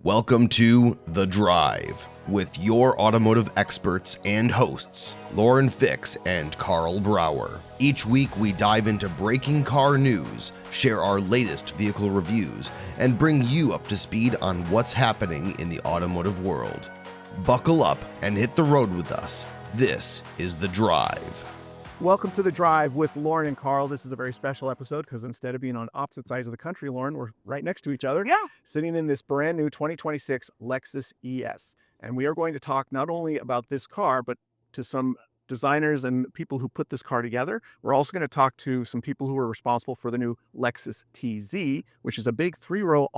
Welcome to The Drive with your automotive experts and hosts, Lauren Fix and Karl Brauer. Each week we dive into breaking car news, share our latest vehicle reviews, and bring you up to speed on what's happening in the automotive world. Buckle up and hit the road with us. This is The Drive. Welcome to The Drive with Lauren and Karl. This is a very special episode because instead of being on opposite sides of the country, Lauren, we're right next to each other. Yeah. Sitting in this brand new 2026 Lexus ES. And we are going to talk not only about this car, but to some designers and people who put this car together. We're also going to talk to some people who are responsible for the new Lexus TZ, which is a big three-row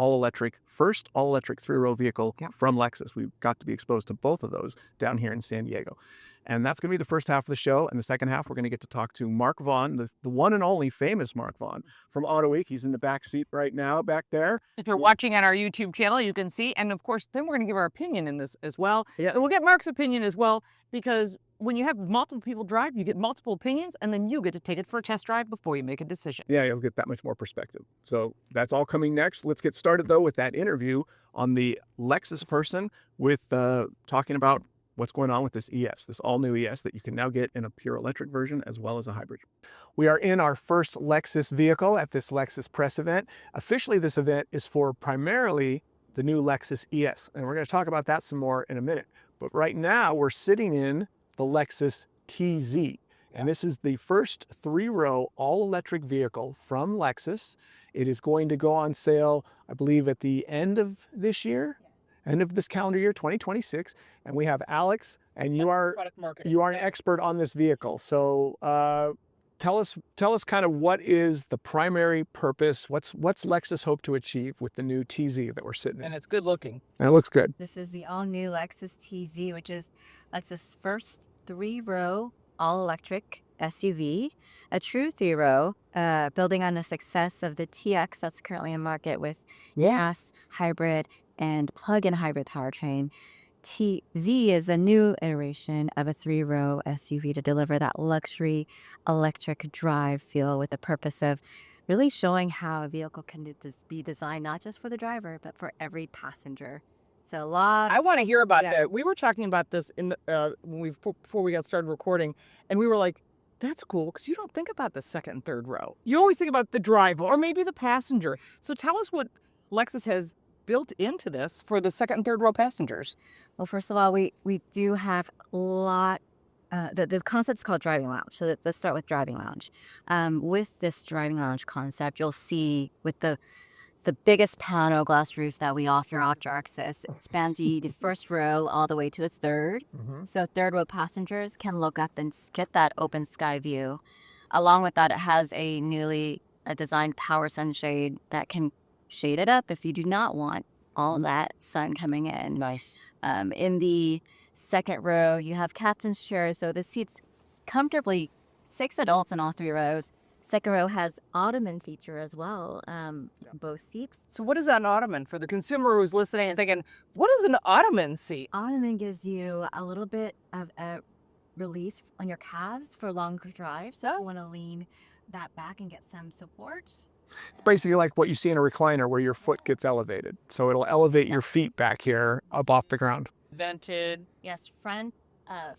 first all-electric three-row vehicle from Lexus. We've got to be exposed to both of those down here in San Diego. And that's going to be the first half of the show. And the second half, we're going to get to talk to Mark Vaughn, the one and only famous Mark Vaughn from Autoweek. He's in the back seat right now, back there. If you're watching on our YouTube channel, you can see. And of course, then we're going to give our opinion in this as well. Yeah. And we'll get Mark's opinion as well, because when you have multiple people drive, you get multiple opinions, and then you get to take it for a test drive before you make a decision. Yeah, you'll get that much more perspective. So that's all coming next. Let's get started, though, with that interview on the Lexus person with talking about what's going on with this ES, this all-new ES that you can now get in a pure electric version as well as a hybrid. We are in our first Lexus vehicle at this Lexus press event. Officially, this event is for primarily the new Lexus ES, and we're going to talk about that some more in a minute. But right now, we're sitting in the Lexus TZ, and this is the first three-row all-electric vehicle from Lexus. It is going to go on sale, I believe, at the end of this year. End of this calendar year, 2026, and we have Alex, and you are an expert on this vehicle. So tell us kind of what is the primary purpose. What's Lexus hope to achieve with the new TZ that we're sitting in? And it's good looking. And it looks good. This is the all-new Lexus TZ, which is Lexus' first three-row all-electric SUV, a true three-row, building on the success of the TX that's currently in market with gas, hybrid, and plug-in hybrid powertrain. TZ is a new iteration of a three-row SUV to deliver that luxury electric drive feel, with the purpose of really showing how a vehicle can be designed not just for the driver, but for every passenger. So I want to hear about that. We were talking about this in the, before we got started recording, and we were like, that's cool, because you don't think about the second and third row. You always think about the driver or maybe the passenger. So tell us what Lexus has built into this for the second and third row passengers. Well, first of all, we do have a lot. The concept's called driving lounge. So let's start with driving lounge. With this driving lounge concept, you'll see with the biggest panel glass roof that we offer after access, it spans the first row all the way to its third. Mm-hmm. So third row passengers can look up and get that open sky view. Along with that, it has a newly designed power sunshade that can shade it up if you do not want all that sun coming in. Nice. In the second row, you have captain's chairs, so the seats comfortably 6 adults in all 3 rows. Second row has ottoman feature as well, both seats. So what is an ottoman for the consumer who's listening and thinking, what is an ottoman seat? Ottoman gives you a little bit of a release on your calves for longer drives. So if you want to lean that back and get some support. It's basically like what you see in a recliner where your foot gets elevated. So it'll elevate your feet back here up off the ground. Vented. Yes, front,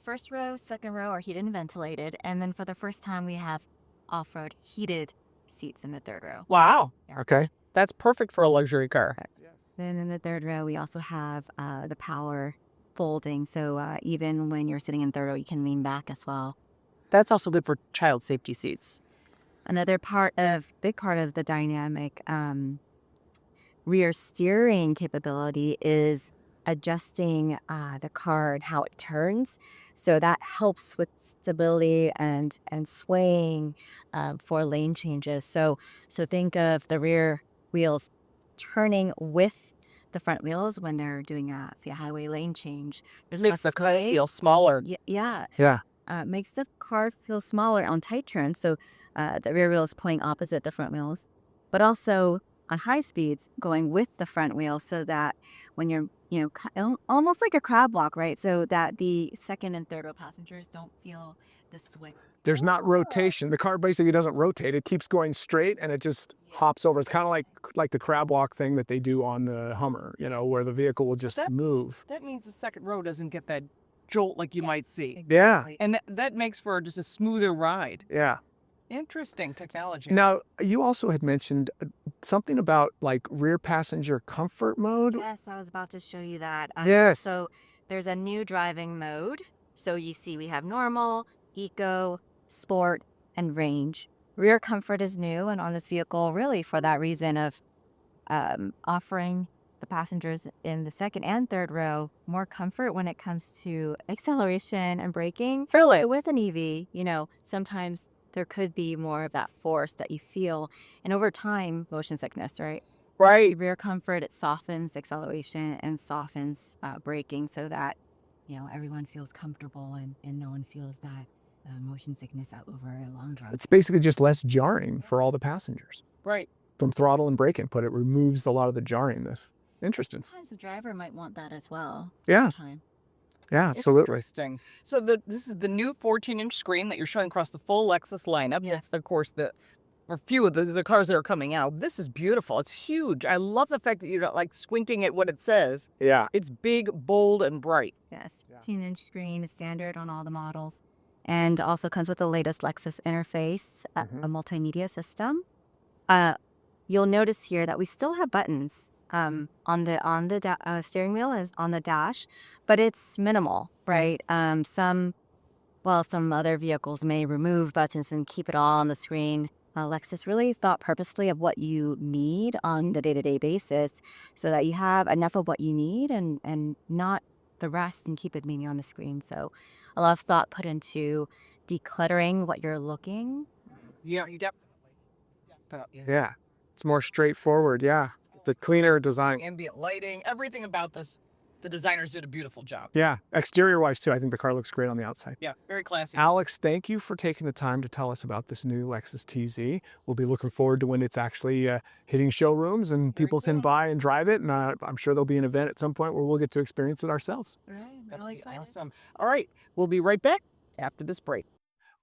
first row, second row are heated and ventilated. And then for the first time, we have off-road heated seats in the third row. Wow. Yeah. Okay. That's perfect for a luxury car. Yes. Then in the third row, we also have the power folding. So even when you're sitting in third row, you can lean back as well. That's also good for child safety seats. Another big part of the dynamic rear steering capability is adjusting the car and how it turns. So that helps with stability and swaying for lane changes. So think of the rear wheels turning with the front wheels when they're doing a highway lane change. There's Makes the less car sway. feel smaller. Yeah. Yeah. Makes the car feel smaller on tight turns. So the rear wheel is pointing opposite the front wheels, but also on high speeds going with the front wheel, so that when you're, almost like a crab walk, right? So that the second and third row passengers don't feel the sway. there's not rotation. The car basically doesn't rotate. It keeps going straight and it just hops over. It's kind of like the crab walk thing that they do on the Hummer, you know, where the vehicle will just move. That means the second row doesn't get that jolt like you might see. Yeah. And that makes for just a smoother ride. Yeah. Interesting technology. Now, you also had mentioned something about like rear passenger comfort mode. Yes, I was about to show you that. Yes. So there's a new driving mode. So you see we have normal, eco, sport, and range. Rear comfort is new and on this vehicle really for that reason of offering the passengers in the second and third row more comfort when it comes to acceleration and braking. Really? With an EV, you know, sometimes there could be more of that force that you feel. And over time, motion sickness, right? Right. Rear comfort, it softens acceleration and softens braking so that, you know, everyone feels comfortable and no one feels that motion sickness out over a long drive. It's basically just less jarring for all the passengers. Right. From throttle and brake input, it removes a lot of the jarringness. Interesting. Sometimes the driver might want that as well. Yeah. Time. Yeah, absolutely. Interesting. So this is the new 14-inch screen that you're showing across the full Lexus lineup. Yes. That's, of course, for a few of the cars that are coming out. This is beautiful. It's huge. I love the fact that you're not like squinting at what it says. Yeah. It's big, bold, and bright. Yes. 15-inch screen is standard on all the models. And also comes with the latest Lexus interface, a multimedia system. You'll notice here that we still have buttons on the steering wheel is on the dash, but it's minimal, right? Some other vehicles may remove buttons and keep it all on the screen. Lexus really thought purposefully of what you need on the day-to-day basis so that you have enough of what you need and not the rest and keep it maybe on the screen. So a lot of thought put into decluttering what you're looking. Yeah, you definitely. Yeah. It's more straightforward. Yeah. The cleaner design. Ambient lighting, everything about this. The designers did a beautiful job. Yeah. Exterior wise too. I think the car looks great on the outside. Yeah, very classy. Alex, thank you for taking the time to tell us about this new Lexus TZ. We'll be looking forward to when it's actually hitting showrooms and Very people can cool. buy and drive it. And I'm sure there'll be an event at some point where we'll get to experience it ourselves. Right, That'll really be excited. awesome. All right, we'll be right back after this break.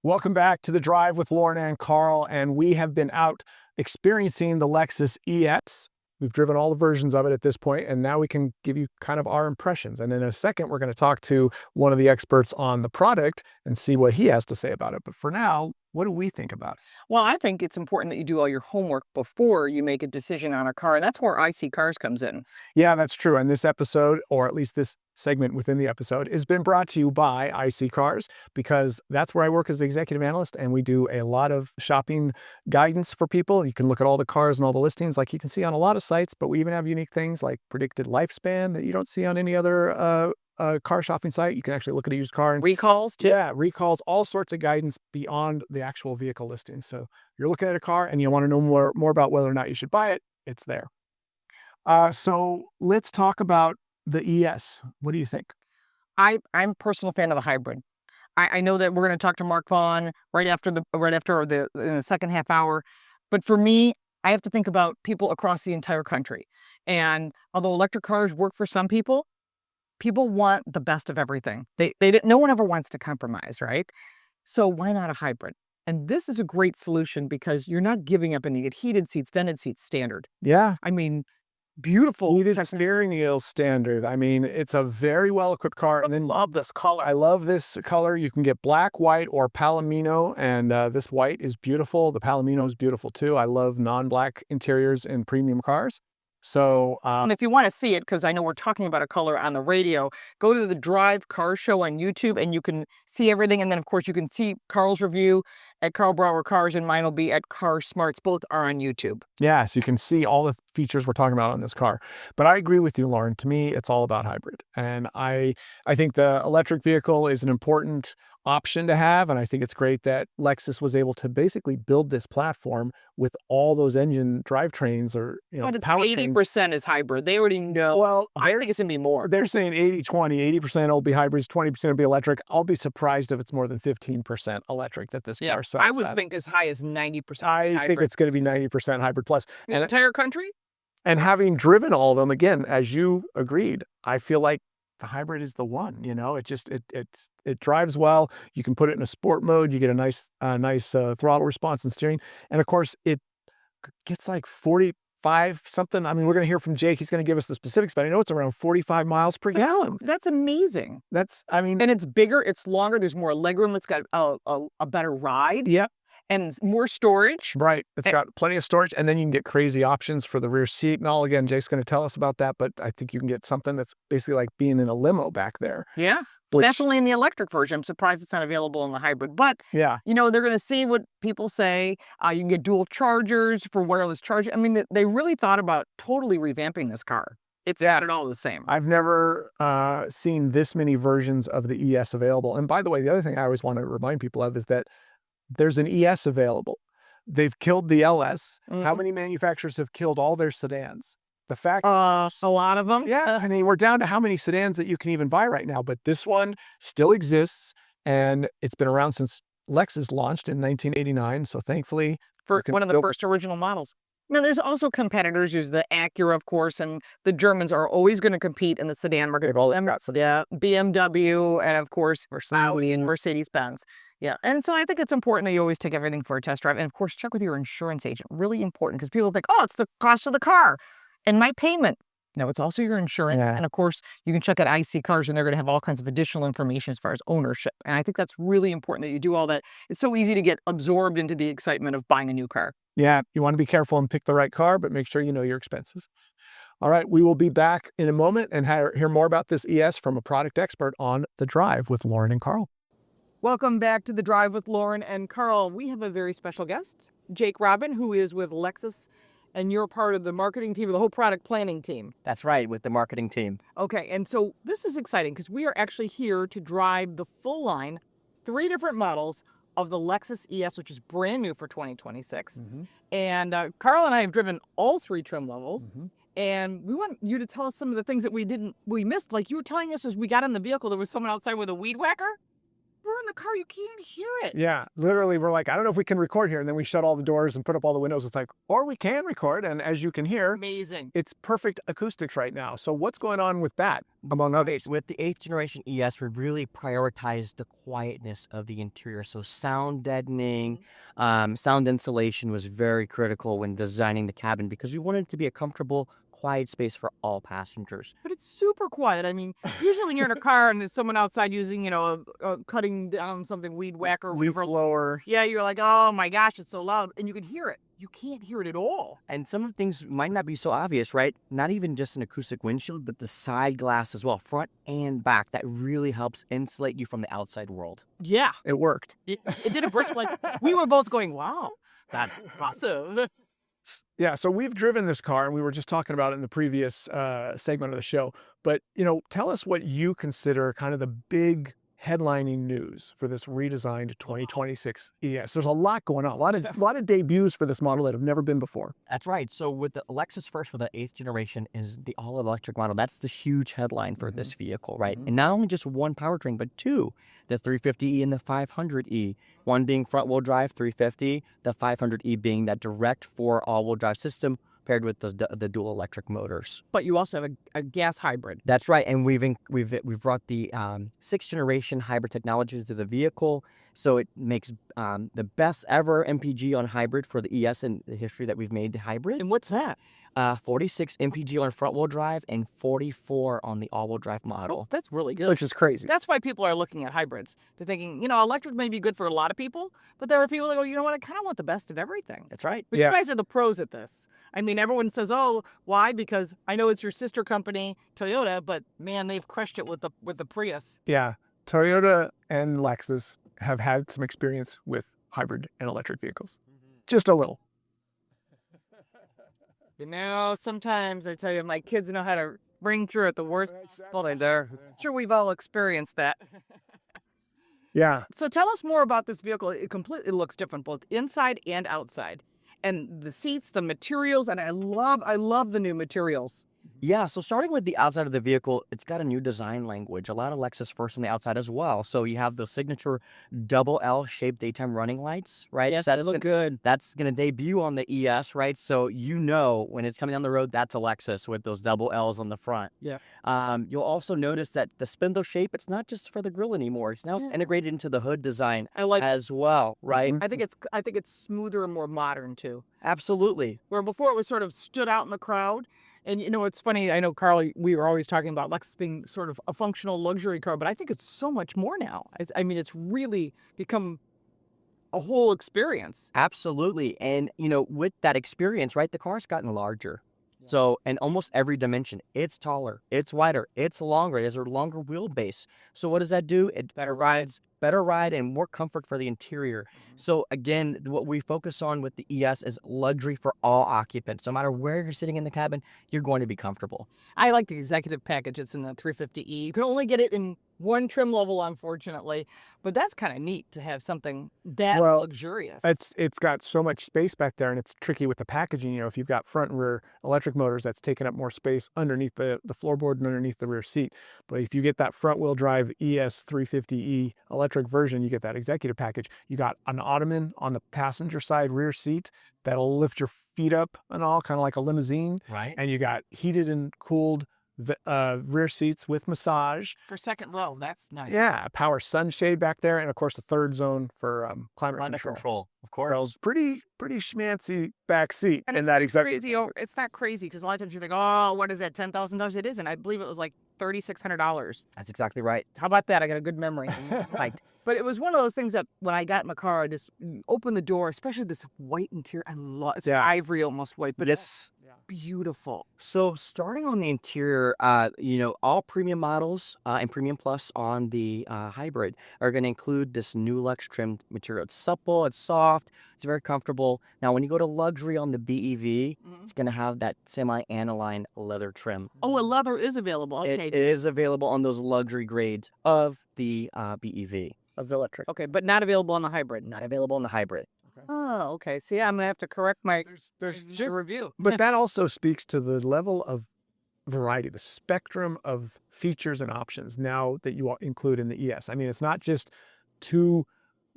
Welcome back to The Drive with Lauren and Carl. And we have been out experiencing the Lexus ES. We've driven all the versions of it at this point, and now we can give you kind of our impressions. And in a second, we're going to talk to one of the experts on the product and see what he has to say about it. But for now, what do we think about it? Well, I think it's important that you do all your homework before you make a decision on a car, and that's where I See Cars comes in. Yeah, that's true. And this episode, or at least this segment within the episode, has been brought to you by IC Cars, because that's where I work as the executive analyst, and we do a lot of shopping guidance for people. You can look at all the cars and all the listings like you can see on a lot of sites, but we even have unique things like predicted lifespan that you don't see on any other car shopping site. You can actually look at a used car and Recalls, too. yeah, recalls, all sorts of guidance beyond the actual vehicle listing. So you're looking at a car and you want to know more about whether or not you should buy it, it's there. So let's talk about the ES. What do you think? I'm a personal fan of the hybrid. I know that we're going to talk to Mark Vaughn right after in the second half hour, but for me, I have to think about people across the entire country. And although electric cars work for some people, people want the best of everything. No one ever wants to compromise, right? So why not a hybrid? And this is a great solution because you're not giving up any. You get heated seats, vented seats, standard. Yeah. I mean, beautiful. Heated steering wheel standard. I mean, it's a very well-equipped car. And then Love this color. I love this color. You can get black, white, or Palomino, and this white is beautiful. The Palomino is beautiful too. I love non-black interiors in premium cars. So, And if you want to see it, because I know we're talking about a color on the radio, go to the Drive Car Show on YouTube and you can see everything. And then, of course, you can see Carl's review at Karl Brauer Cars, and mine will be at Car Smarts. Both are on YouTube. yeah, so you can see all the features we're talking about on this car. But I agree with you, Lauren. To me, it's all about hybrid. And I think the electric vehicle is an important option to have. And I think it's great that Lexus was able to basically build this platform with all those engine drivetrains or, But it's powertrain. 80% is hybrid. They already know. Well, I think it's going to be more. they're saying 80-20, 80% will be hybrids, 20% will be electric. I'll be surprised if it's more than 15% electric that this car sells I would at. think as high as 90% I think hybrid. it's going to be 90% hybrid plus. In the entire country? And having driven all of them, again, as you agreed, I feel like the hybrid is the one. It drives well. You can put it in a sport mode. You get a nice throttle response and steering. And of course, it gets like 45 something. I mean, we're going to hear from Jake. He's going to give us the specifics, but I know it's around 45 miles per gallon. That's amazing. And it's bigger, it's longer, there's more legroom, it's got a better ride. Yeah. And more storage. Right. It's got plenty of storage, and then you can get crazy options for the rear seat and all. Again, Jake's going to tell us about that, but I think you can get something that's basically like being in a limo back there. Yeah. Definitely in the electric version. I'm surprised it's not available in the hybrid, but yeah, they're going to see what people say. You can get dual chargers for wireless charging. I mean, they really thought about totally revamping this car. It's not at all the same. I've never seen this many versions of the ES available. And by the way, the other thing I always want to remind people of is that there's an ES available. They've killed the LS. How many manufacturers have killed all their sedans? The fact, a lot of them. Yeah, I mean, we're down to how many sedans that you can even buy right now. But this one still exists, and it's been around since Lexus launched in 1989. So thankfully, for one of the first original models. Now, there's also competitors. There's the Acura, of course, and the Germans are always going to compete in the sedan market. Yeah, BMW, and of course, Audi and Mercedes-Benz. Yeah, and so I think it's important that you always take everything for a test drive. And of course, check with your insurance agent. Really important, because people think, oh, it's the cost of the car and my payment. No, it's also your insurance. Yeah. And of course, you can check out IC Cars, and they're going to have all kinds of additional information as far as ownership. And I think that's really important that you do all that. It's so easy to get absorbed into the excitement of buying a new car. Yeah, you want to be careful and pick the right car, but make sure you know your expenses. All right, we will be back in a moment and hear more about this ES from a product expert on The Drive with Lauren and Karl. Welcome back to The Drive with Lauren and Karl. We have a very special guest, Jake Robin, who is with Lexus, and you're part of the marketing team, or the whole product planning team. That's right, with the marketing team. Okay, and so this is exciting because we are actually here to drive the full line, 3 different models of the Lexus ES, which is brand new for 2026. And Karl and I have driven all 3 trim levels. And we want you to tell us some of the things that we missed. Like you were telling us as we got in the vehicle, there was someone outside with a weed whacker. We're in the car, you can't hear it. Yeah, literally, we're like, I don't know if we can record here. And then we shut all the doors and put up all the windows. It's like, or we can record. And as you can hear, amazing. It's perfect acoustics right now. So what's going on with that, among others? With the 8th generation ES, we really prioritized the quietness of the interior. So sound deadening, sound insulation was very critical when designing the cabin, because we wanted it to be a comfortable, quiet space for all passengers. But it's super quiet. I mean, usually when you're in a car and there's someone outside using, cutting down something, weed whacker, leaf blower. Yeah, you're like, oh my gosh, it's so loud. And you can hear it. You can't hear it at all. And some of the things might not be so obvious, right? Not even just an acoustic windshield, but the side glass as well, front and back. That really helps insulate you from the outside world. Yeah. It worked. It did a burst. Like, we were both going, wow, that's impressive. Yeah, so we've driven this car, and we were just talking about it in the previous segment of the show. But, tell us what you consider kind of the big headlining news for this redesigned 2026 ES. There's a lot going on, a lot of debuts for this model that have never been before. That's right. So with the Lexus first for the 8th generation is the all-electric model. That's the huge headline for this vehicle, right? And not only just one powertrain, but 2, the 350e and the 500e. One being front-wheel drive, 350, the 500e being that direct 4 all-wheel drive system paired with the dual electric motors. But you also have a gas hybrid. That's right, and we've brought the 6th generation hybrid technology to the vehicle, so it makes the best ever MPG on hybrid for the ES in the history that we've made the hybrid. And what's that? 46 MPG on front wheel drive and 44 on the all wheel drive model. Oh, that's really good. Which is crazy. That's why people are looking at hybrids. They're thinking, electric may be good for a lot of people, but there are people that go, you know what, I kind of want the best of everything. That's right. But you guys are the pros at this. I mean, everyone says, oh, why? Because I know it's your sister company, Toyota, but man, they've crushed it with the Prius. Yeah, Toyota and Lexus have had some experience with hybrid and electric vehicles. Just a little. Sometimes I tell you, my kids know how to bring through at the worst point there. I'm sure we've all experienced that. Yeah. So tell us more about this vehicle. It completely looks different, both inside and outside. And the seats, the materials, and I love the new materials. Yeah, so starting with the outside of the vehicle, it's got a new design language. A lot of Lexus first on the outside as well. So you have the signature double L shaped daytime running lights, right? Yes, So they look good. That's gonna debut on the ES, right? So you know when it's coming down the road, that's a Lexus with those double L's on the front. Yeah. You'll also notice that the spindle shape, it's not just for the grille anymore. It's now integrated into the hood design I like. as well, right? Mhm. I think it's smoother and more modern too. Absolutely. Where before it was sort of stood out in the crowd. And you know, it's funny. I know, Carl, we were always talking about Lexus being sort of a functional luxury car, but I think it's so much more now. I mean, it's really become a whole experience. Absolutely. And, with that experience, right, the car's gotten larger. So, in almost every dimension, it's taller, it's wider, it's longer, it has a longer wheelbase. So, what does that do? It better ride, and more comfort for the interior. So, again, what we focus on with the ES is luxury for all occupants. No matter where you're sitting in the cabin, you're going to be comfortable. I like the executive package that's in the 350e. You can only get it in one trim level, unfortunately, but that's kind of neat to have something that luxurious. It's got so much space back there, and it's tricky with the packaging. If you've got front and rear electric motors, that's taking up more space underneath the floorboard and underneath the rear seat. But if you get that front wheel drive ES 350e electric version, you get that executive package. You got an ottoman on the passenger side rear seat that'll lift your feet up and all, kind of like a limousine. Right. And you got heated and cooled rear seats with massage. For second row, that's nice. Yeah, power sunshade back there, and of course the third zone for climate control. Of course. So pretty schmancy back seat And in it's that not executive. crazy. It's not crazy because a lot of times you think, oh, what is that, $10,000? It isn't. I believe it was like $3,600. That's exactly right. How about that? I got a good memory. Right. But it was one of those things that when I got in the car, I just opened the door, especially this white interior. I love it's ivory almost white, but it's beautiful. So starting on the interior, all premium models and premium plus on the hybrid are going to include this new Lux trim material. It's supple, it's soft, it's very comfortable. Now, when you go to luxury on the BEV, it's going to have that semi-aniline leather trim. Oh, a leather is available. Okay. It is available on those luxury grades of the BEV. Of the electric. Okay, but not available on the hybrid. Not available in the hybrid. Oh, okay. See, I'm gonna have to correct my There's review. But that also speaks to the level of variety, the spectrum of features and options now that you include in the ES. I mean, it's not just two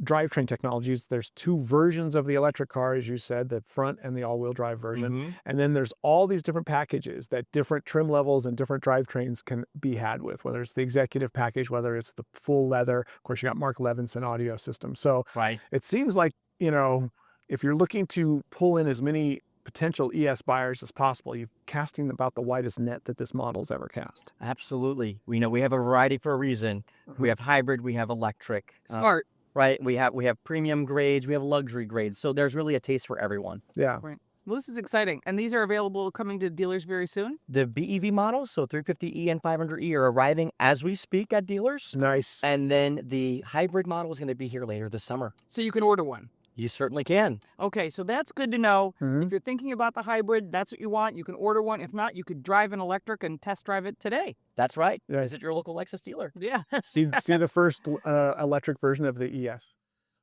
drivetrain technologies. There's two versions of the electric car, as you said, the front and the all-wheel drive version. And then there's all these different packages that different trim levels and different drivetrains can be had with, whether it's the executive package, whether it's the full leather. Of course, you got Mark Levinson audio system. So it seems like, if you're looking to pull in as many potential ES buyers as possible, you're casting about the widest net that this model's ever cast. Absolutely. We know we have a variety for a reason. We have hybrid, we have electric. Smart. Right. We have premium grades, we have luxury grades. So there's really a taste for everyone. Yeah. Right. Well, this is exciting. And these are available coming to dealers very soon? The BEV models, so 350e and 500e, are arriving as we speak at dealers. Nice. And then the hybrid model is going to be here later this summer. So you can order one. You certainly can. Okay, so that's good to know. If you're thinking about the hybrid, that's what you want. You can order one. If not, you could drive an electric and test drive it today. That's right. Visit your local Lexus dealer. Yeah. see the first electric version of the ES.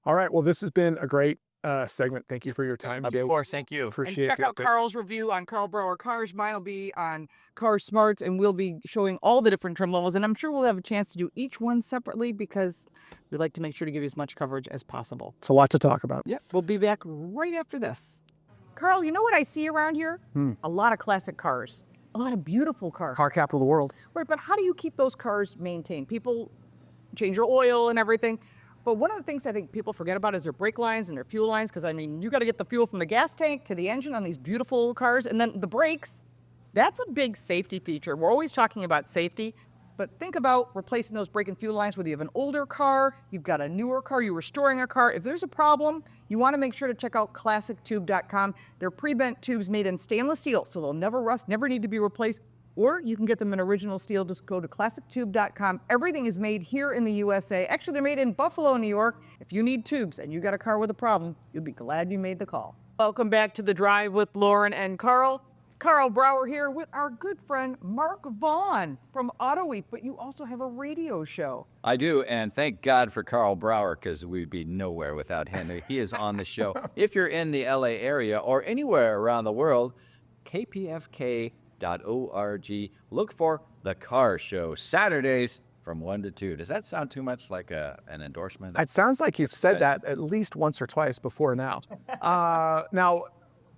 All right. Well, this has been a great segment. Thank you for your time. Of course. Thank you. Appreciate And check out it. Carl's review on Karl Brauer Cars. Mine will be on Car Smarts, and we'll be showing all the different trim levels. And I'm sure we'll have a chance to do each one separately because we like to make sure to give you as much coverage as possible. It's a lot to talk about. Yep. We'll be back right after this. Carl, you know what I see around here? A lot of classic cars. A lot of beautiful cars. Car capital of the world. Right, but how do you keep those cars maintained? People change their oil and everything. But one of the things I think people forget about is their brake lines and their fuel lines, because, I mean, you got to get the fuel from the gas tank to the engine on these beautiful cars. And then the brakes, that's a big safety feature. We're always talking about safety, but think about replacing those brake and fuel lines whether you have an older car, you've got a newer car, you're restoring a car. If there's a problem, you want to make sure to check out ClassicTube.com. They're pre-bent tubes made in stainless steel, so they'll never rust, never need to be replaced. Or you can get them in original steel. Just go to ClassicTube.com. Everything is made here in the USA. Actually, they're made in Buffalo, New York. If you need tubes and you got a car with a problem, you'll be glad you made the call. Welcome back to The Drive with Lauren and Carl. Karl Brauer here with our good friend Mark Vaughn from Autoweek, but you also have a radio show. I do, and thank God for Karl Brauer, because we'd be nowhere without him. He is on the show. If you're in the LA area or anywhere around the world, KPFK autoweek.org. Look for The Car Show, Saturdays from 1 to 2. Does that sound too much like an endorsement? It sounds like you've said that at least once or twice before now. Now,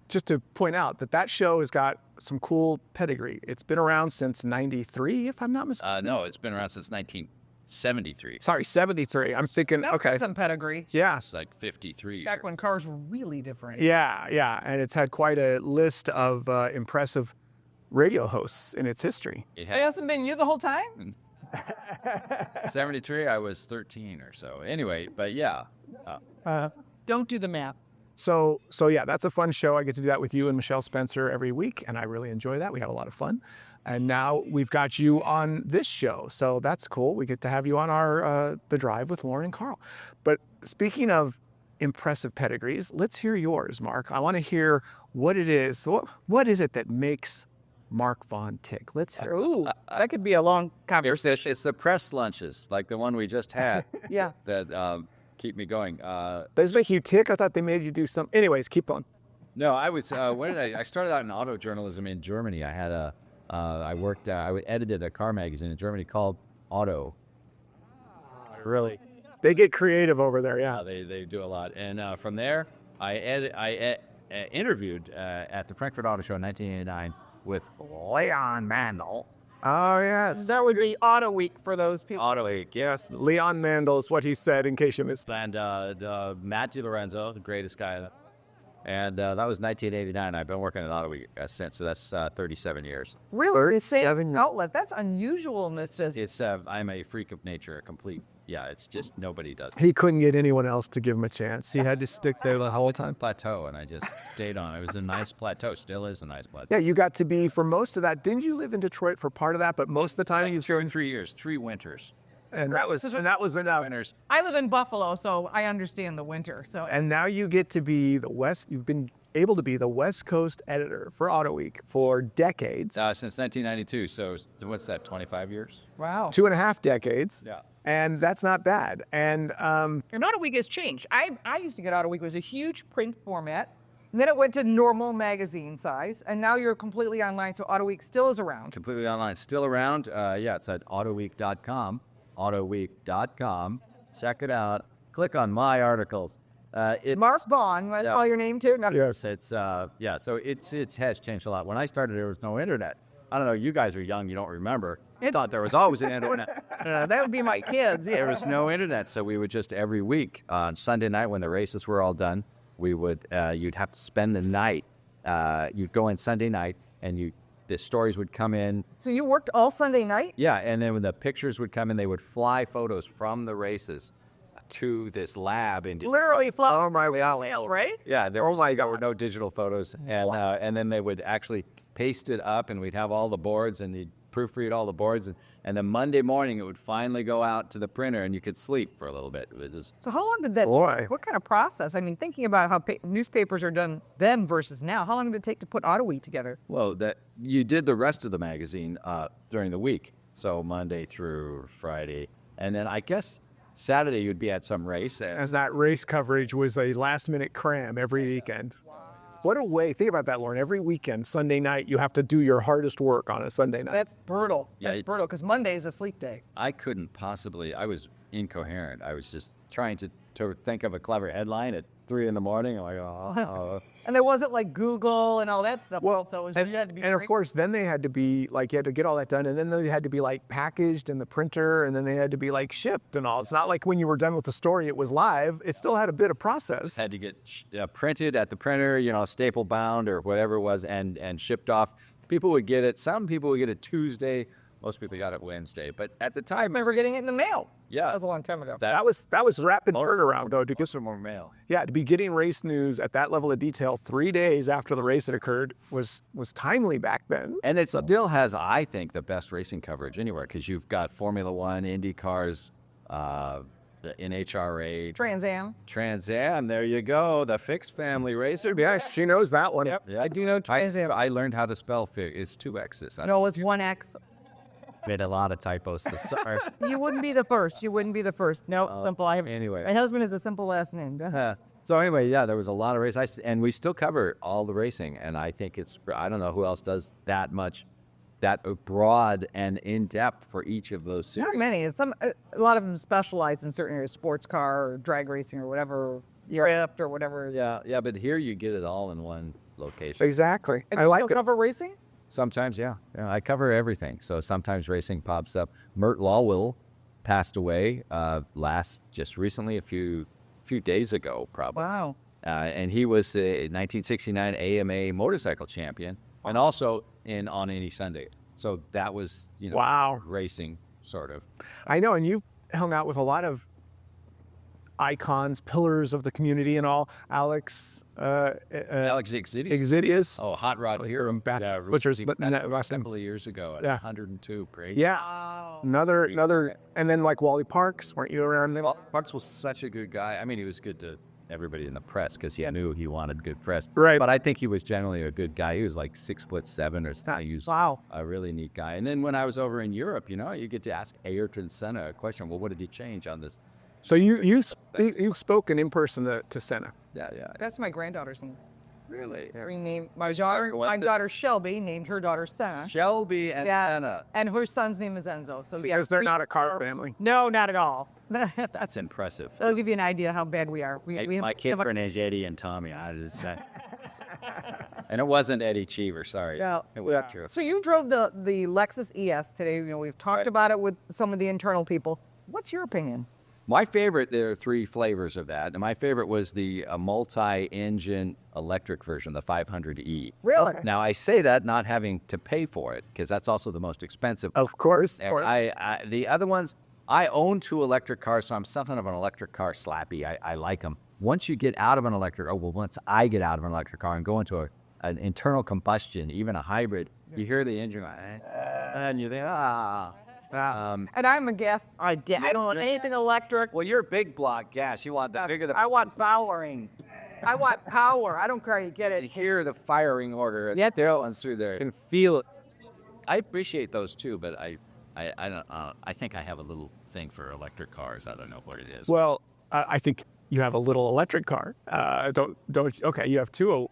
just to point out that show has got some cool pedigree. It's been around since 93, if I'm not mistaken. No, it's been around since 1973. Sorry, 73. I'm thinking, That's okay. some pedigree. Yeah. It's like 53. Back when cars were really different. Yeah. And it's had quite a list of impressive radio hosts in its history. It It had hasn't been you the whole time? 73, I was 13 or so. Anyway, but yeah. Don't do the math. So yeah, that's a fun show. I get to do that with you and Michelle Spencer every week, and I really enjoy that. We have a lot of fun. And now we've got you on this show, so that's cool. We get to have you on our The Drive with Lauren and Karl. But speaking of impressive pedigrees, let's hear yours, Mark. I want to hear what it is. What is it that makes Mark Vaughn tick? Let's hear. Ooh, that could be a long conversation. It's the press lunches, like the one we just had, Yeah. that keep me going. Those make you tick? I thought they made you do something. Anyways, keep going. No, I was. I started out in auto journalism in Germany. I had I edited a car magazine in Germany called Auto. Really? They get creative over there, yeah. They do a lot. And from there, I interviewed at the Frankfurt Auto Show in 1989 with Leon Mandel. Oh, yes. That would be Autoweek for those people. Autoweek, yes. Leon Mandel is what he said, in case you missed that. And Matt DiLorenzo, the greatest guy. And that was 1989. I've been working at Autoweek since, so that's 37 years. Really? The same outlet. That's unusual in this business. It's I'm a freak of nature, a complete. Yeah, it's just nobody does. He couldn't get anyone else to give him a chance. He had to stick there the whole time. Plateau, and I just stayed on. It was a nice plateau. Still is a nice plateau. Yeah, you got to be, for most of that, didn't you live in Detroit for part of that, but most of the time you In 3 years, 3 winters. and that was enough. Winters. I live in Buffalo, so I understand the winter. So And now you get to be you've been able to be the West Coast editor for Autoweek for decades. Since 1992. So what's that? 25 years. wow. 2.5 decades. Yeah. And that's not bad. And And Autoweek has changed. I used to get Autoweek. It was a huge print format. And then it went to normal magazine size. And now you're completely online, so Autoweek still is around. Completely online. Still around. Yeah, it's at autoweek.com. Autoweek.com. Check it out. Click on my articles. Mark Vaughn, that's Yeah. all your name too? No. Yes, it's yeah. So it has changed a lot. When I started, there was no internet. I don't know. You guys are young. You don't remember. I thought there was always an internet. That would be my kids. There Yeah. was no internet, so we would just every week on Sunday night when the races were all done, we would you'd have to spend the night. You'd go in Sunday night, and the stories would come in. So you worked all Sunday night? Yeah, and then when the pictures would come in, they would fly photos from the races to this lab in Literally fly right? Yeah, there were no digital photos, and then they would actually paste it up, and we'd have all the boards, and you'd proofread all the boards, and then Monday morning it would finally go out to the printer, and you could sleep for a little bit. It was, So how long did that What kind of process? I mean, thinking about how newspapers are done then versus now, how long did it take to put Autoweek together? well, that you did the rest of the magazine during the week, so Monday through Friday, and then I guess Saturday you'd be at some race. as that race coverage was a last-minute cram every weekend. What a way. Think about that, Lauren. Every weekend, Sunday night, you have to do your hardest work on a Sunday night. That's brutal. Yeah, That's brutal because Monday is a sleep day. I couldn't possibly. I was incoherent. I was just trying to think of a clever headline at 3 a.m. I'm like, And there wasn't like Google and all that stuff. Well, so it was, and, you had to be and of very- course, then they had to be like, you had to get all that done, and then they had to be like packaged in the printer, and then they had to be like shipped and all. It's not like when you were done with the story, it was live. It still had a bit of process. had to get printed at the printer, staple bound or whatever it was, and shipped off. People would get it. Some people would get it Tuesday. Most people got it Wednesday. But at the I time, remember getting it in the mail. yeah, That was a long time ago. That was rapid turnaround, though. To get some more mail. Yeah, to be getting race news at that level of detail 3 days after the race had occurred was timely back then. And it still has, I think, the best racing coverage anywhere because you've got Formula One, Indy cars, NHRA, Trans Am. Am. There you go, the Fix family racer. Yeah, she knows that one. Yeah, I do know. I learned how to spell Fix. It's 2 X's. I No, it's 1X. made a lot of typos. So sorry. You wouldn't be the first. You wouldn't be the first. No, simple. Anyway. My husband is a simple last name. So anyway, yeah, there was a lot of race, and we still cover all the racing, and I think I don't know who else does that much that broad and in depth for each of those series. Not many. A lot of them specialize in certain areas, sports car or drag racing or whatever, drift or whatever. Yeah, but here you get it all in one location. Exactly. And I you like still it. cover racing? Sometimes, yeah. I cover everything. So sometimes racing pops up. Mert Lawwill passed away just recently, a few days ago, probably. Wow. And he was a 1969 AMA motorcycle champion, and also on any Sunday. So that was, Wow. racing, sort of. I know, and you've hung out with a lot of icons, pillars of the community and all. Alex Alex Exidius. Oh, hot rod I here. hear him back. Yeah, Butchers, he but passed that a last name. couple of years ago at Yeah. 102. Great. Yeah. Wow. Another, and then like Wally Parks, weren't you around them? Parks was such a good guy. I mean, he was good to everybody in the press because he knew he wanted good press. Right. But I think he was generally a good guy. He was like 6'7" or something. He was Wow. a really neat guy. And then when I was over in Europe, you get to ask Ayrton Senna a question. Well, what did he change on this? So you've spoken in person to Senna. Yeah. That's my granddaughter's name. Really? We named my daughter Shelby named her daughter Senna. Shelby and Yeah. Senna. And her son's name is Enzo. So Because they're not a car family. No, not at all. That's impressive. That'll give you an idea how bad we are. We have, My kids are named Eddie and Tommy. And it wasn't Eddie Cheever, sorry. Yeah. It was true. So you drove the Lexus ES today. We've talked about it with some of the internal people. What's your opinion? My favorite, there are 3 flavors of that. And my favorite was the multi-engine electric version, the 500E. Really? Now, I say that not having to pay for it, because that's also the most expensive. Of course. The other ones, I own 2 electric cars, so I'm something of an electric car slappy. I like them. Once you get out of an electric, once I get out of an electric car and go into an internal combustion, even a hybrid, you hear the engine going, and you think, And I'm a gas. I don't want anything electric. well, you're big block gas. You want the bigger the I want powering. I want power. I don't care how you get and it. hear the firing order. Yeah. They're going through there. And feel it. I appreciate those too, but I don't. I think I have a little thing for electric cars. I don't know what it is. Well, I think you have a little electric car. Okay, you have 2.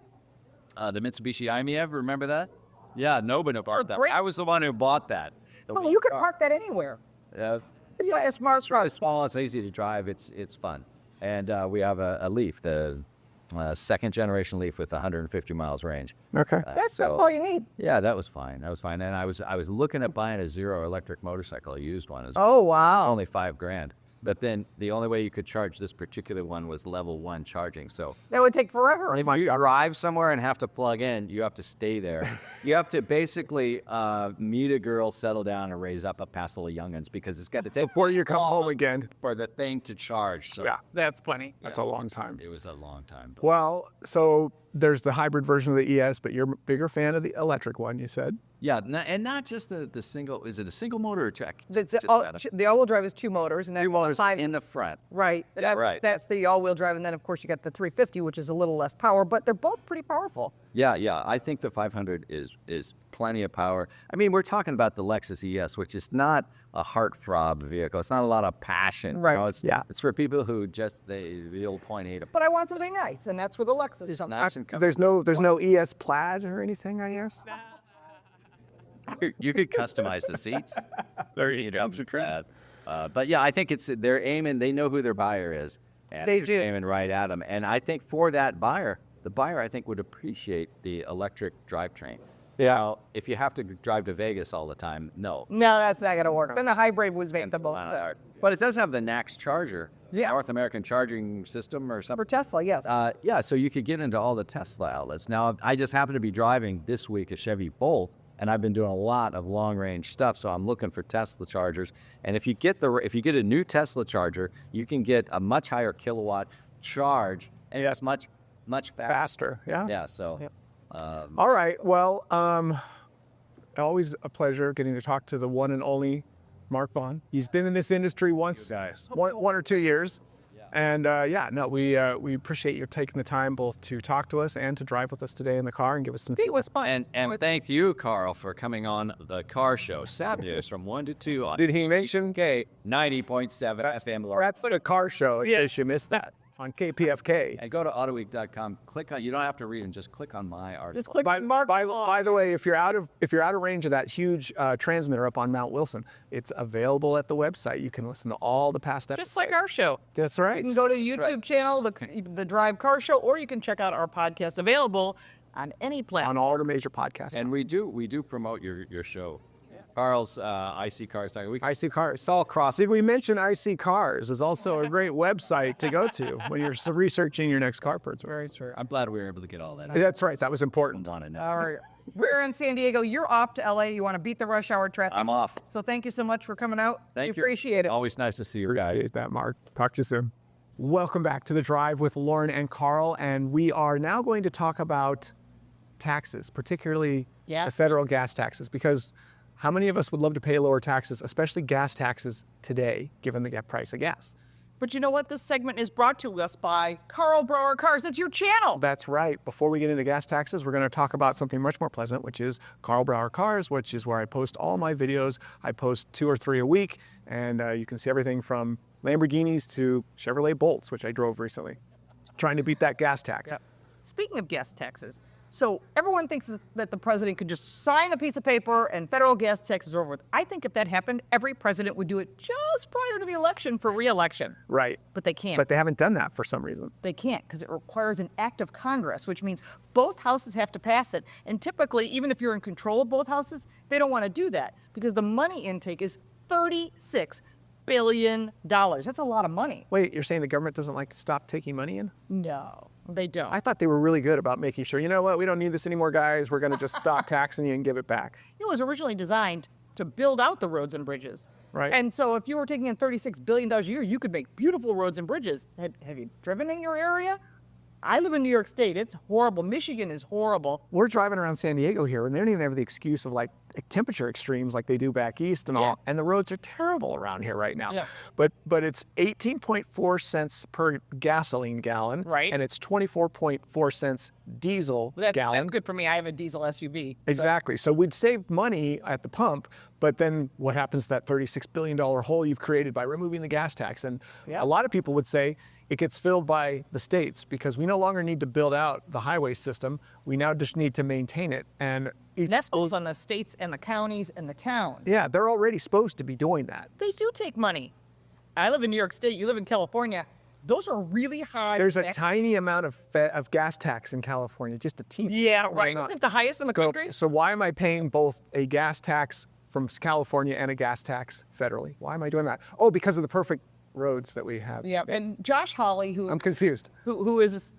The Mitsubishi IMEV, remember that? Yeah, nobody bought that. great. I was the one who bought that. Well, you can park that anywhere. Yeah, it's really small. It's easy to drive. It's fun, and we have a Leaf, the second generation Leaf with 150 miles range. Okay. That's all you need. Yeah, that was fine. And I was looking at buying a zero electric motorcycle, a used one. It was Oh, wow. only $5,000. But then the only way you could charge this particular one was level 1 charging. So That would take forever. if you arrive somewhere and have to plug in, you have to stay there. You have to basically meet a girl, settle down, and raise up past the youngins because it's got to take Before you come home again. for the thing to charge. So Yeah. That's funny. That's a long time. it was a long time. But Well, so there's the hybrid version of the ES, but you're a bigger fan of the electric one, you said? yeah, and not just the single. Is it a single motor or two? The all-wheel drive is 2 motors, and then 2 motors 5 in the front. Right. Right. That's the all-wheel drive, and then of course you got the 350, which is a little less power, but they're both pretty powerful. Yeah. I think the 500 is plenty of power. I mean, we're talking about the Lexus ES, which is not a heartthrob vehicle. It's not a lot of passion. Right. It's for people who just the old .8. But I want something nice, and that's where the Lexus is. Nice and There's no ES Plaid or anything, I guess? You could customize the seats. There you go. But yeah, I think they're aiming. They know who their buyer is. And They they're do. aiming right at them. And I think for that buyer, the buyer I think would appreciate the electric drivetrain. Yeah. Now, if you have to drive to Vegas all the time, no. No, that's not going to work. Then the hybrid was made the most sense. But it does have the NACS charger, Yeah. North American Charging System or For something. Tesla, yes. Yeah, so you could get into all the Tesla outlets. Now, I just happen to be driving this week a Chevy Bolt, and I've been doing a lot of long-range stuff, so I'm looking for Tesla chargers. And if you get a new Tesla charger, you can get a much higher kilowatt charge, and it's much faster. Faster, yeah? Yeah, so Yep. All right. Well, always a pleasure getting to talk to the one and only Mark Vaughn. He's been in this industry once, one or 2 years. And we appreciate your taking the time both to talk to us and to drive with us today in the car and give us some. It was fun. And thank you, Carl, for coming on the car show Saturdays from 1 to 2 on Did he mention? K 90.7 FM. That's like a car show in case you missed that. on KPFK. And go to Autoweek.com. Click on. You don't have to read them. Just click on my article. Just click By, Mark by, Vaughn. by the way, if you're out of range of that huge transmitter up on Mount Wilson, it's available at the website. You can listen to all the past episodes. Just like our show. That's right. You can go to the YouTube channel, the Drive Car Show, or you can check out our podcast available on any platform. on all the major podcasts. And we do promote your show. Carl's IC Cars. IC Cars, it's all across. Did we mention IC Cars is also a great website to go to when you're researching your next car purchase. Very true. I'm glad we were able to get all that. That's right. That was important. On it now. All right. We're in San Diego. You're off to LA. You want to beat the rush hour traffic. I'm off. So thank you so much for coming out. Thank we you. appreciate it. Always nice to see you. Appreciate that, Mark. Talk to you soon. Welcome back to The Drive with Lauren and Karl, and we are now going to talk about taxes, particularly the federal gas taxes, because how many of us would love to pay lower taxes, especially gas taxes today, given the price of gas? But you know what? This segment is brought to us by Karl Brauer Cars. It's your channel. That's right. Before we get into gas taxes, we're going to talk about something much more pleasant, which is Karl Brauer Cars, which is where I post all my videos. I post 2 or 3 a week, and you can see everything from Lamborghinis to Chevrolet Bolts, which I drove recently, trying to beat that gas tax. Yep. Speaking of gas taxes, so everyone thinks that the president could just sign a piece of paper and federal gas taxes are over with. I think if that happened, every president would do it just prior to the election for re-election. Right. But they can't. But they haven't done that for some reason. They can't because it requires an act of Congress, which means both houses have to pass it. And typically, even if you're in control of both houses, they don't want to do that because the money intake is $36 billion. That's a lot of money. Wait, you're saying the government doesn't like to stop taking money in? No, they don't. I thought they were really good about making sure, you know what, we don't need this anymore, guys. We're going to just stop taxing you and give it back. It was originally designed to build out the roads and bridges. Right. And so if you were taking in $36 billion a year, you could make beautiful roads and bridges. Have you driven in your area? I live in New York State. It's horrible. Michigan is horrible. We're driving around San Diego here, and they don't even have the excuse of like temperature extremes like they do back east and all. And the roads are terrible around here right now. Yeah. But it's 18.4 cents per gasoline gallon. Right. And it's 24.4 cents diesel gallon. That's good for me. I have a diesel SUV. Exactly. So we'd save money at the pump, but then what happens to that $36 billion hole you've created by removing the gas tax? And a lot of people would say it gets filled by the states because we no longer need to build out the highway system. We now just need to maintain it. And That goes on the states and the counties and the towns. yeah, they're already supposed to be doing that. They do take money. I live in New York State. You live in California. Those are really high. There's a tiny amount of gas tax in California, just a teeny. Yeah, Why right. not? Isn't it the highest in the country? So why am I paying both a gas tax from California and a gas tax federally? Why am I doing that? Oh, because of the perfect roads that we have. Yeah, and Josh Hawley, who I'm confused. who is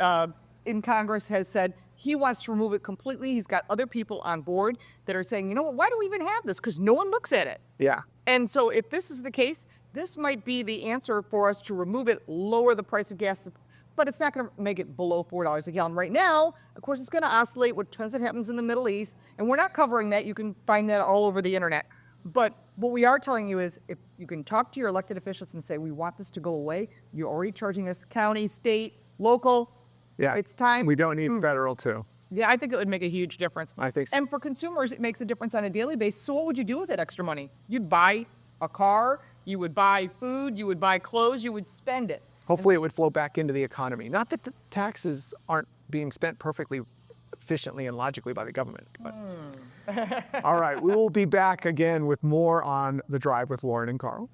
in Congress, has said he wants to remove it completely. He's got other people on board that are saying, you know what, why do we even have this? Because no one looks at it. Yeah. And so if this is the case, this might be the answer for us to remove it, lower the price of gas, but it's not going to make it below $4 a gallon. Right now, of course, it's going to oscillate with trends that happens in the Middle East, and we're not covering that. You can find that all over the internet. But what we are telling you is if you can talk to your elected officials and say, we want this to go away, you're already charging us county, state, local. Yeah. It's time. We don't need federal too. Yeah, I think it would make a huge difference. I think so. And for consumers, it makes a difference on a daily basis. So what would you do with that extra money? You'd buy a car, you would buy food, you would buy clothes, you would spend it. Hopefully it would flow back into the economy. Not that the taxes aren't being spent perfectly efficiently and logically by the government. But. All right, we will be back again with more on The Drive with Lauren and Karl.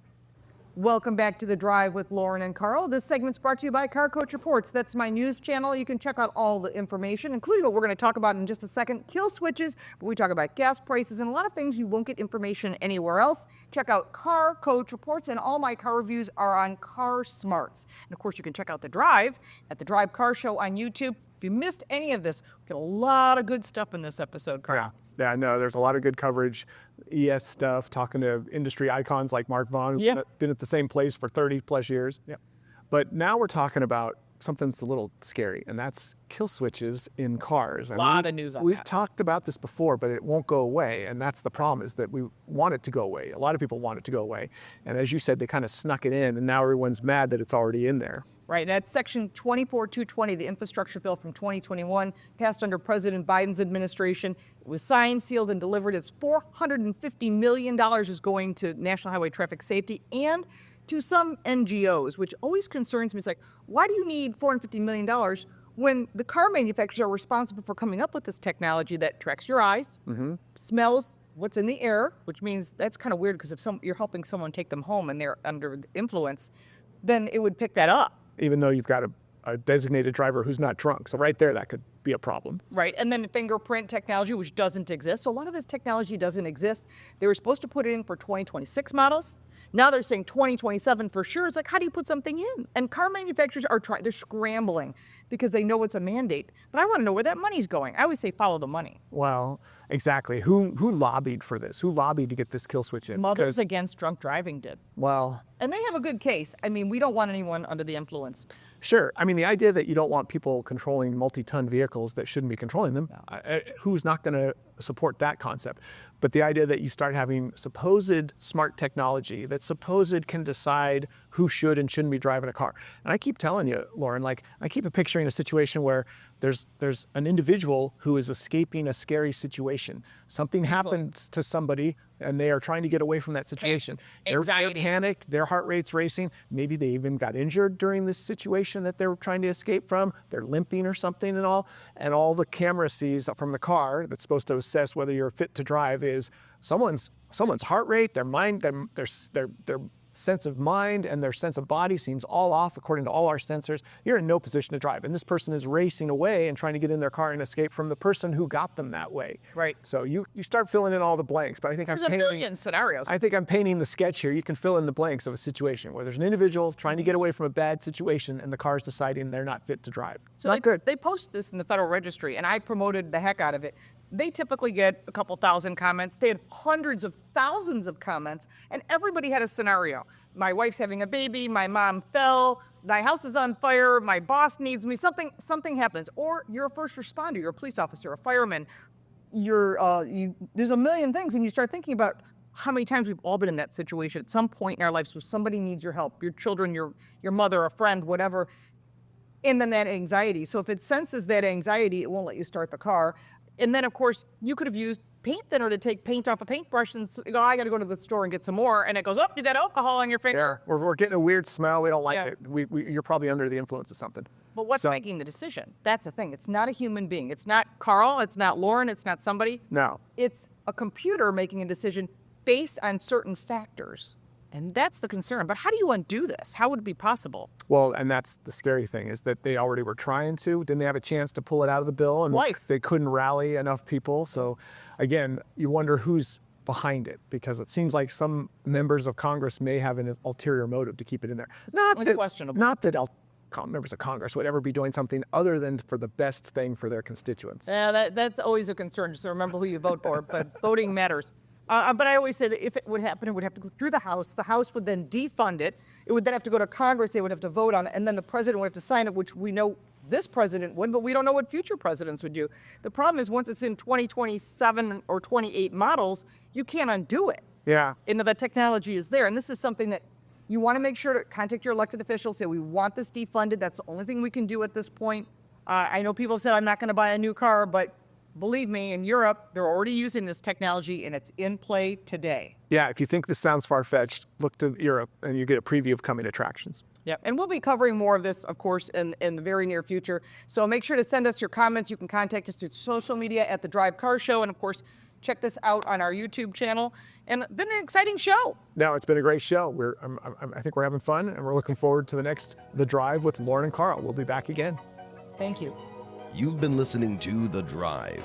Welcome back to The Drive with Lauren and Karl. This segment's brought to you by Car Coach Reports. That's my news channel. You can check out all the information, including what we're going to talk about in just a second, kill switches. But we talk about gas prices and a lot of things you won't get information anywhere else. Check out Car Coach Reports, and all my car reviews are on Car Smarts. And of course, you can check out The Drive at The Drive Car Show on YouTube. If you missed any of this, we got a lot of good stuff in this episode, Karl. Yeah, no, there's a lot of good coverage, ES stuff, talking to industry icons like Mark Vaughn, who's been at the same place for 30 plus years. Yeah. But now we're talking about something that's a little scary, and that's kill switches in cars. A lot of news on We've that. talked about this before, but it won't go away, and that's the problem, is that we want it to go away. A lot of people want it to go away. And as you said, they kind of snuck it in, and now everyone's mad that it's already in there. Right, that's Section 24220, the infrastructure bill from 2021, passed under President Biden's administration. It was signed, sealed, and delivered. It's $450 million is going to National Highway Traffic Safety and to some NGOs, which always concerns me. It's like, why do you need $450 million when the car manufacturers are responsible for coming up with this technology that tracks your eyes, smells what's in the air, which means that's kind of weird because if you're helping someone take them home and they're under influence, then it would pick that up. Even though you've got a designated driver who's not drunk. So right there, that could be a problem. Right, and then fingerprint technology, which doesn't exist. So a lot of this technology doesn't exist. They were supposed to put it in for 2026 models. Now they're saying 2027 for sure. It's like, how do you put something in? And car manufacturers are they're scrambling because they know it's a mandate. But I want to know where that money's going. I always say follow the money. Well, exactly. Who lobbied for this? Who lobbied to get this kill switch in? Mothers Against Drunk Driving did. Well, and they have a good case. I mean, we don't want anyone under the influence. Sure. I mean, the idea that you don't want people controlling multi-ton vehicles that shouldn't be controlling them, who's not going to support that concept? But the idea that you start having supposed smart technology that supposed can decide who should and shouldn't be driving a car. And I keep telling you, Lauren, like I keep picturing a situation where there's an individual who is escaping a scary situation. Something happens to somebody and they are trying to get away from that situation. They're panicked, their heart rate's racing. Maybe they even got injured during this situation that they're trying to escape from. They're limping or something and all the camera sees from the car that's supposed to assess whether you're fit to drive is someone's heart rate, their mind, their sense of mind and their sense of body seems all off according to all our sensors. You're in no position to drive. And this person is racing away and trying to get in their car and escape from the person who got them that way. Right. So you start filling in all the blanks. But I think there's a million scenarios. I think I'm painting the sketch here. You can fill in the blanks of a situation where there's an individual trying to get away from a bad situation and the car's deciding they're not fit to drive. So not good. They post this in the Federal Registry and I promoted the heck out of it. They typically get a couple thousand comments. They had hundreds of thousands of comments, and everybody had a scenario. My wife's having a baby, my mom fell, my house is on fire, my boss needs me, something happens. Or you're a first responder, you're a police officer, a fireman. There's a million things, and you start thinking about how many times we've all been in that situation at some point in our lives where somebody needs your help, your children, your mother, a friend, whatever, and then that anxiety. So if it senses that anxiety, it won't let you start the car. And then, of course, you could have used paint thinner to take paint off a paintbrush and go, I got to go to the store and get some more. And it goes, oh, you got alcohol on your finger. Yeah, we're getting a weird smell. We don't like it. You're probably under the influence of something. But what's making the decision? That's the thing. It's not a human being. It's not Carl. It's not Lauren. It's not somebody. No. It's a computer making a decision based on certain factors. And that's the concern. But how do you undo this? How would it be possible? Well, and that's the scary thing is that they already were trying to. Didn't they have a chance to pull it out of the bill? And they couldn't rally enough people. So, again, you wonder who's behind it because it seems like some members of Congress may have an ulterior motive to keep it in there. Questionable. Not that members of Congress would ever be doing something other than for the best thing for their constituents. Yeah, that's always a concern. So remember who you vote for. But voting matters. But I always say that if it would happen, it would have to go through the House. The House would then defund it. It would then have to go to Congress. They would have to vote on it. And then the president would have to sign it, which we know this president would, but we don't know what future presidents would do. The problem is once it's in 2027 or 28 models, you can't undo it. Yeah. And the technology is there. And this is something that you want to make sure to contact your elected officials, say, we want this defunded. That's the only thing we can do at this point. I know people have said, I'm not going to buy a new car, but believe me, in Europe, they're already using this technology and it's in play today. Yeah, if you think this sounds far-fetched, look to Europe and you get a preview of coming attractions. Yeah, and we'll be covering more of this, of course, in the very near future. So make sure to send us your comments. You can contact us through social media at The Drive Car Show. And, of course, check this out on our YouTube channel. And it's been an exciting show. No, it's been a great show. I think we're having fun, and we're looking forward to The Drive with Lauren and Karl. We'll be back again. Thank you. You've been listening to The Drive,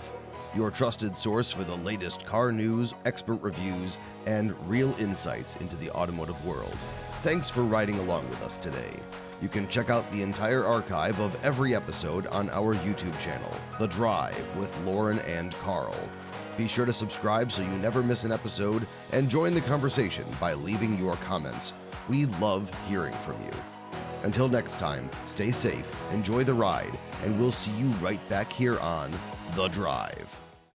your trusted source for the latest car news, expert reviews, and real insights into the automotive world. Thanks for riding along with us today. You can check out the entire archive of every episode on our YouTube channel, The Drive with Lauren and Karl. Be sure to subscribe so you never miss an episode and join the conversation by leaving your comments. We love hearing from you. Until next time, stay safe, enjoy the ride, and we'll see you right back here on The Drive.